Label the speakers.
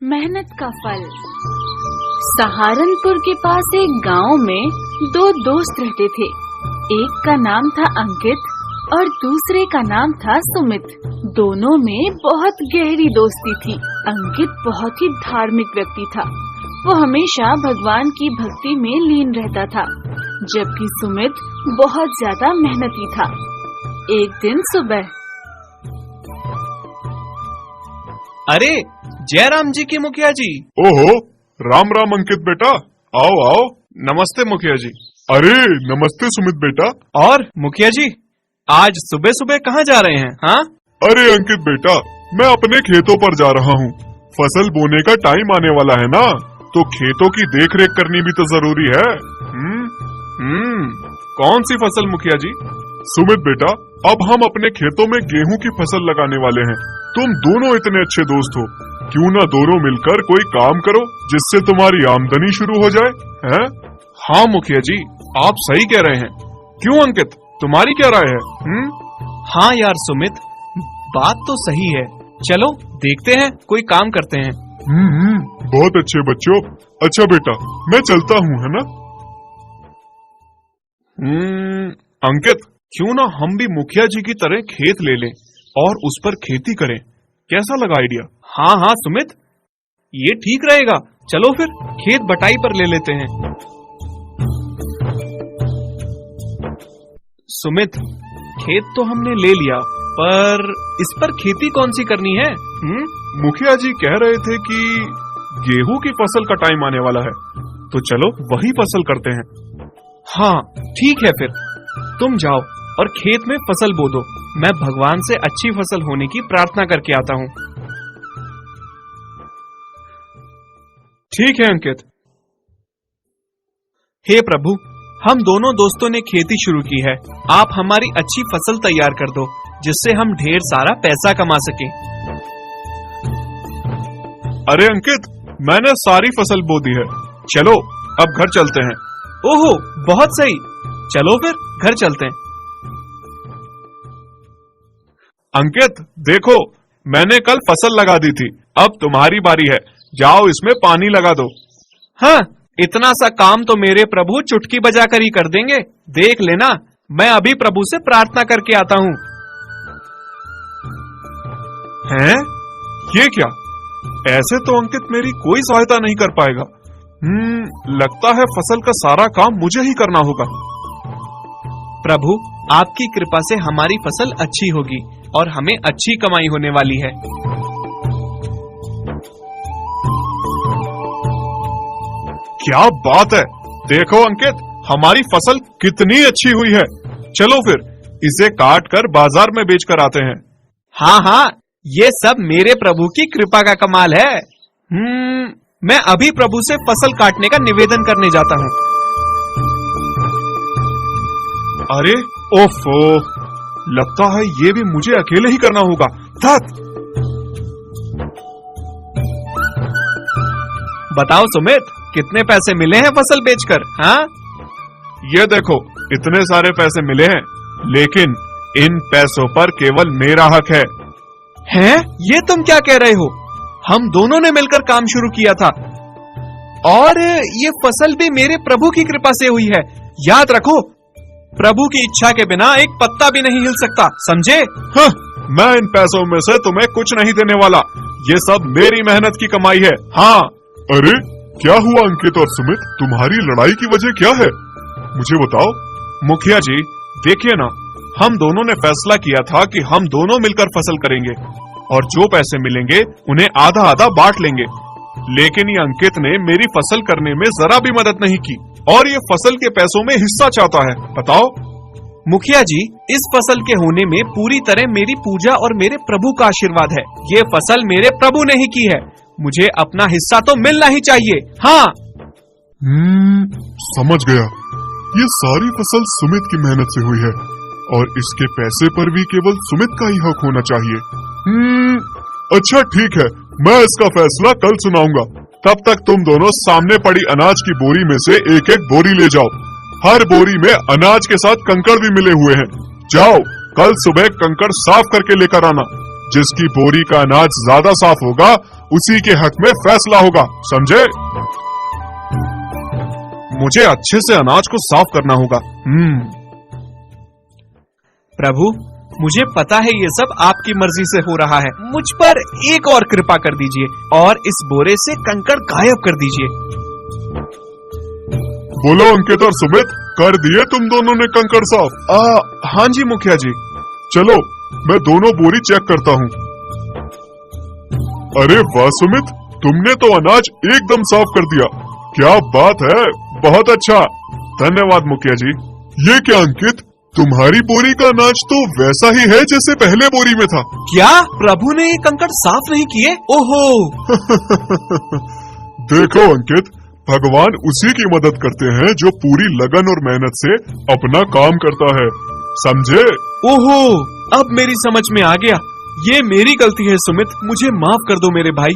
Speaker 1: मेहनत का फल। सहारनपुर के पास एक गांव में दो दोस्त रहते थे। एक का नाम था अंकित और दूसरे का नाम था सुमित। दोनों में बहुत गहरी दोस्ती थी। अंकित बहुत ही धार्मिक व्यक्ति था। वो हमेशा भगवान की भक्ति में लीन रहता था, जबकि सुमित बहुत ज्यादा मेहनती था। एक दिन सुबह,
Speaker 2: अरे जयराम जी की मुखिया जी।
Speaker 3: ओहो, राम राम अंकित बेटा, आओ आओ।
Speaker 2: नमस्ते मुखिया जी।
Speaker 3: अरे नमस्ते सुमित बेटा।
Speaker 2: और मुखिया जी, आज सुबह सुबह कहाँ जा रहे हैं? हाँ,
Speaker 3: अरे अंकित बेटा, मैं अपने खेतों पर जा रहा हूँ। फसल बोने का टाइम आने वाला है ना, तो खेतों की देख रेख करनी भी तो जरूरी है।
Speaker 2: कौन सी फसल मुखिया जी?
Speaker 3: सुमित बेटा, अब हम अपने खेतों में गेहूं की फसल लगाने वाले हैं। तुम दोनों इतने अच्छे दोस्त हो, क्यों ना दोनों मिलकर कोई काम करो जिससे तुम्हारी आमदनी शुरू हो जाए, हैं?
Speaker 2: हाँ मुखिया जी, आप सही कह रहे हैं। क्यों अंकित, तुम्हारी क्या राय है? हाँ यार सुमित, बात तो सही है। चलो देखते हैं, कोई काम करते हैं।
Speaker 3: बहुत अच्छे बच्चों। अच्छा बेटा, मैं चलता हूँ, है ना?
Speaker 2: अंकित, क्यों ना हम भी मुखिया जी की तरह खेत ले लें और उस पर खेती करें। कैसा लगा आइडिया? हाँ हाँ सुमित, ये ठीक रहेगा। चलो फिर खेत बटाई पर ले लेते हैं। सुमित, खेत तो हमने ले लिया, पर इस पर खेती कौन सी करनी है?
Speaker 3: मुखिया जी कह रहे थे कि गेहूं की फसल का टाइम आने वाला है, तो चलो वही फसल करते हैं।
Speaker 2: हाँ ठीक है, फिर तुम जाओ और खेत में फसल बो दो। मैं भगवान से अच्छी फसल होने की प्रार्थना करके आता हूँ। ठीक है अंकित। हे प्रभु, हम दोनों दोस्तों ने खेती शुरू की है। आप हमारी अच्छी फसल तैयार कर दो, जिससे हम ढेर सारा पैसा कमा सकें।
Speaker 3: अरे अंकित, मैंने सारी फसल बो दी है। चलो अब घर चलते हैं।
Speaker 2: ओहो, बहुत सही। चलो फिर घर चलते हैं।
Speaker 3: अंकित देखो, मैंने कल फसल लगा दी थी, अब तुम्हारी बारी है। जाओ इसमें पानी लगा दो।
Speaker 2: हाँ, इतना सा काम तो मेरे प्रभु चुटकी बजाकर ही कर देंगे। देख लेना, मैं अभी प्रभु से प्रार्थना करके आता हूँ।
Speaker 3: हैं? ये क्या? ऐसे तो अंकित मेरी कोई सहायता नहीं कर पाएगा। लगता है फसल का सारा काम मुझे ही करना होगा।
Speaker 2: प्रभु, आपकी कृपा से हमारी फसल अच्छी होगी और हमें अच्छी कमाई होने वाली है।
Speaker 3: क्या बात है! देखो अंकित, हमारी फसल कितनी अच्छी हुई है। चलो फिर इसे काट कर बाजार में बेच कर आते हैं।
Speaker 2: हाँ हाँ, ये सब मेरे प्रभु की कृपा का कमाल है। मैं अभी प्रभु से फसल काटने का निवेदन करने जाता हूँ।
Speaker 3: अरे ओफो, लगता है ये भी मुझे अकेले ही करना होगा।
Speaker 2: बताओ सुमित, कितने पैसे मिले हैं फसल बेचकर? हाँ,
Speaker 3: ये देखो, इतने सारे पैसे मिले हैं, लेकिन इन पैसों पर केवल मेरा हक है।
Speaker 2: हैं? ये तुम क्या कह रहे हो? हम दोनों ने मिलकर काम शुरू किया था और ये फसल भी मेरे प्रभु की कृपा से हुई है। याद रखो, प्रभु की इच्छा के बिना एक पत्ता भी नहीं हिल सकता, समझे?
Speaker 3: हाँ, मैं इन पैसों में से तुम्हें कुछ नहीं देने वाला। ये सब मेरी मेहनत की कमाई है। हाँ। अरे क्या हुआ अंकित और सुमित, तुम्हारी लड़ाई की वजह क्या है? मुझे बताओ।
Speaker 2: मुखिया जी देखिए ना, हम दोनों ने फैसला किया था कि हम दोनों मिलकर फसल करेंगे और जो पैसे मिलेंगे उन्हें आधा आधा बांट लेंगे। लेकिन ये अंकित ने मेरी फसल करने में जरा भी मदद नहीं की और ये फसल के पैसों में हिस्सा चाहता है। बताओ। मुखिया जी, इस फसल के होने में पूरी तरह मेरी पूजा और मेरे प्रभु का आशीर्वाद है। ये फसल मेरे प्रभु ने ही की है, मुझे अपना हिस्सा तो मिलना ही चाहिए। हाँ।
Speaker 3: समझ गया। ये सारी फसल सुमित की मेहनत से हुई है और इसके पैसे पर भी केवल सुमित का ही हक होना चाहिए। अच्छा ठीक है, मैं इसका फैसला कल सुनाऊंगा। तब तक तुम दोनों सामने पड़ी अनाज की बोरी में से एक एक बोरी ले जाओ। हर बोरी में अनाज के साथ कंकड़ भी मिले हुए हैं। जाओ, कल सुबह कंकड़ साफ करके लेकर आना। जिसकी बोरी का अनाज ज्यादा साफ होगा उसी के हक में फैसला होगा, समझे?
Speaker 2: मुझे अच्छे से अनाज को साफ करना होगा।
Speaker 4: प्रभु, मुझे पता है ये सब आपकी मर्जी से हो रहा है। मुझ पर एक और कृपा कर दीजिए और इस बोरे से कंकड़ गायब कर दीजिए।
Speaker 3: बोलो अंकित और सुमित, कर दिए तुम दोनों ने कंकड़ साफ?
Speaker 2: हाँ जी मुखिया जी।
Speaker 3: चलो मैं दोनों बोरी चेक करता हूँ। अरे वाह सुमित, तुमने तो अनाज एकदम साफ कर दिया। क्या बात है, बहुत अच्छा।
Speaker 2: धन्यवाद मुखिया जी।
Speaker 3: ये क्या अंकित, तुम्हारी बोरी का अनाज तो वैसा ही है जैसे पहले बोरी में था।
Speaker 4: क्या प्रभु ने ये कंकड़ साफ नहीं किए? ओहो!
Speaker 3: देखो अंकित, भगवान उसी की मदद करते हैं जो पूरी लगन और मेहनत से अपना काम करता है, समझे?
Speaker 4: ओहो! अब मेरी समझ में आ गया। ये मेरी गलती है सुमित, मुझे माफ कर दो मेरे भाई।